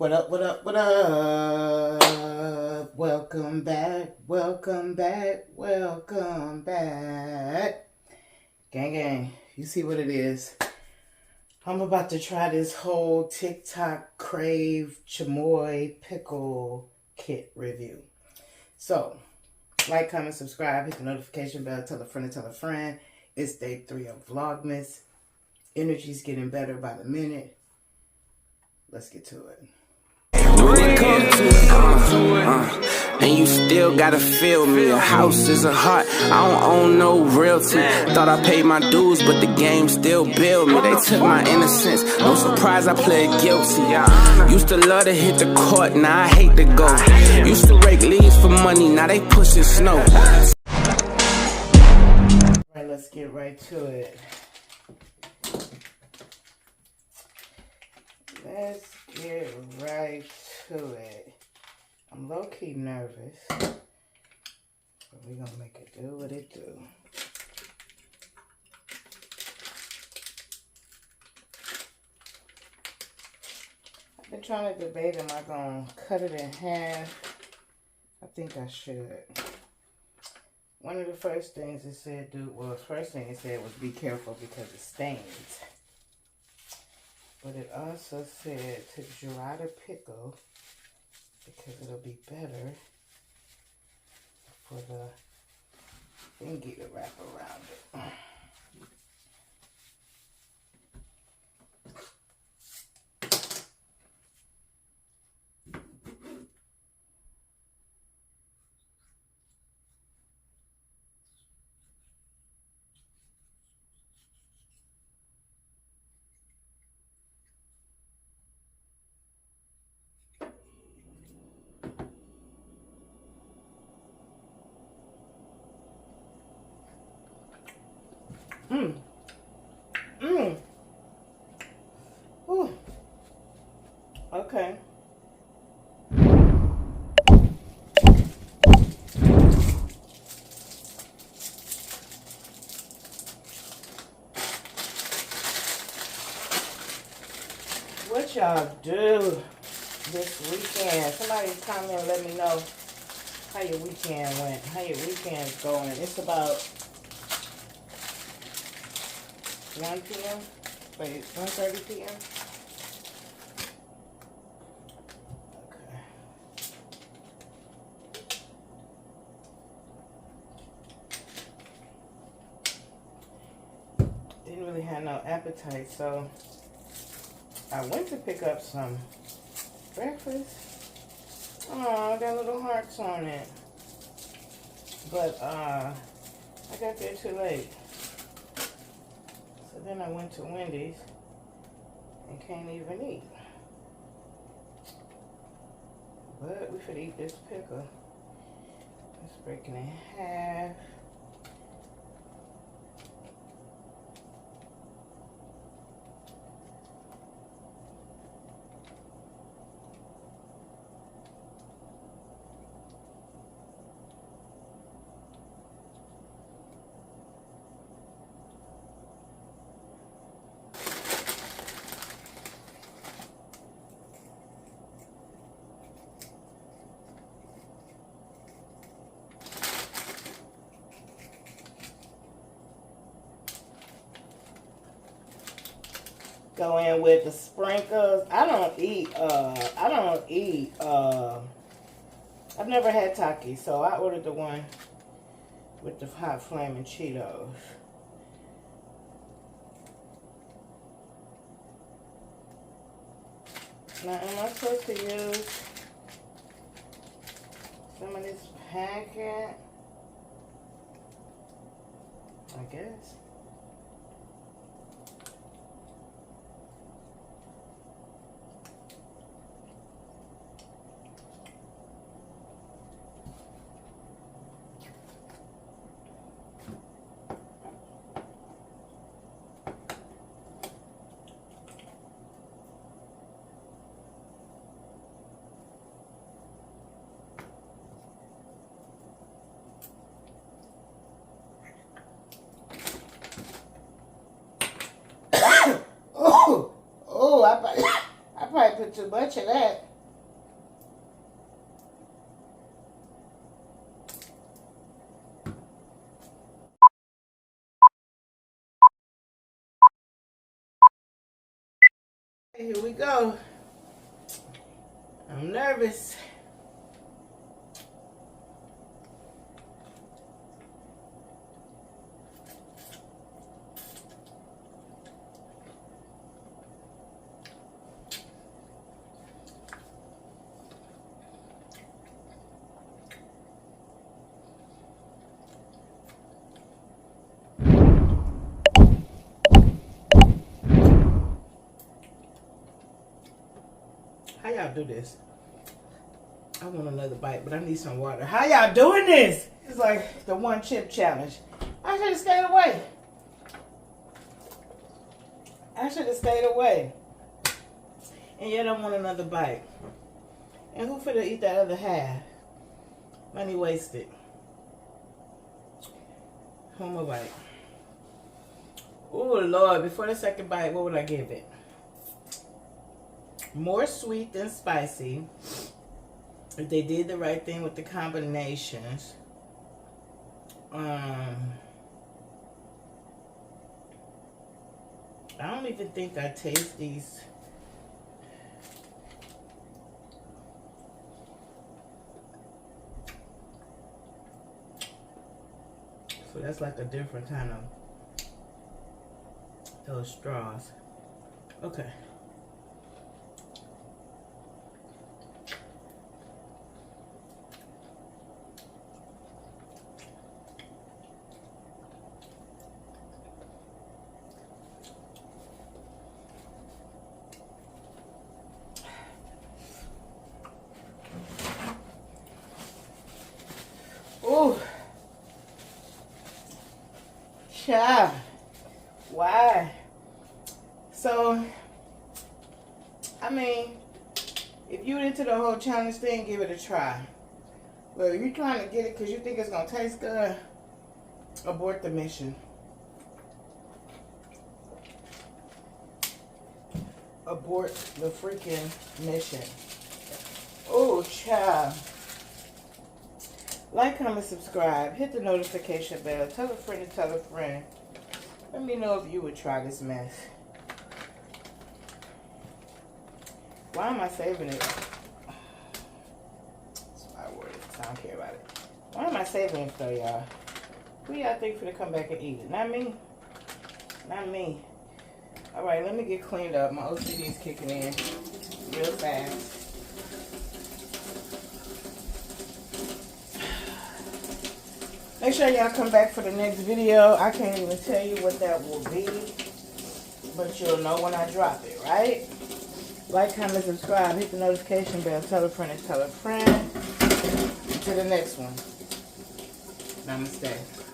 What up, what up, what up? Welcome back, welcome back, welcome back. Gang, gang, you see what it is. I'm about to try this whole TikTok crave Chamoy Pickle kit review. So, like, comment, subscribe, hit the notification bell, tell a friend to tell a friend. It's day 3 of Vlogmas. Energy's getting better by the minute. Let's get to it. When it comes to it, and you still gotta feel me. A house is a heart, I don't own no realty. Thought I paid my dues, but the game still build me. They took my innocence, no surprise I pled guilty. Used to love to hit the court, now I hate to go. Used to rake leaves for money, now they pushing snow. Alright, let's get right to it. Let's get right to it. I'm low-key nervous, but we're gonna make it do what it do. I've been trying to debate, am I gonna cut it in half? I think I should. One of the first things it said, first thing it said was be careful because it stains. But it also said to dry the pickle because it'll be better for the thingy to wrap around it. Ooh. Okay. What y'all do this weekend? Somebody comment and let me know how your weekend went, how your weekend's going. It's about 1 p.m. Wait, 1:30 p.m. Okay. Didn't really have no appetite, so I went to pick up some breakfast. Oh, I got little hearts on it. But I got there too late. So then I went to Wendy's and can't even eat. But we could eat this pickle. Let's break it in half. Go in with the sprinkles. I've never had Takis, so I ordered the one with the hot flaming Cheetos. Now, am I supposed to use some of this packet? I guess. I probably put too much of that. Here we go. I'm nervous. How y'all do this? I want another bite, but I need some water. How y'all doing this? It's like the one chip challenge. I should have stayed away. I should have stayed away. And yet I want another bite. And who finna eat that other half? Money wasted. One more bite. Oh Lord, before the second bite, what would I give it? More sweet than spicy. If they did the right thing with the combinations. I don't even think I taste these. So that's like a different kind of those straws. Okay. Ooh. Yeah. Why? So, I mean, if you're into the whole challenge thing, give it a try. But if you're trying to get it because you think it's going to taste good, abort the mission. Abort the freaking mission. Oh, child. Like, comment, subscribe. Hit the notification bell. Tell a friend to tell a friend. Let me know if you would try this mess. Why am I saving it? That's my word. I don't care about it. Why am I saving it though, y'all? Who y'all think for to come back and eat it? Not me. Not me. Alright, let me get cleaned up. My OCD is kicking in real fast. Make sure y'all come back for the next video. I can't even tell you what that will be, but you'll know when I drop it, right? Like, comment, subscribe, hit the notification bell, tell a friend and tell a friend. To the next one. Namaste.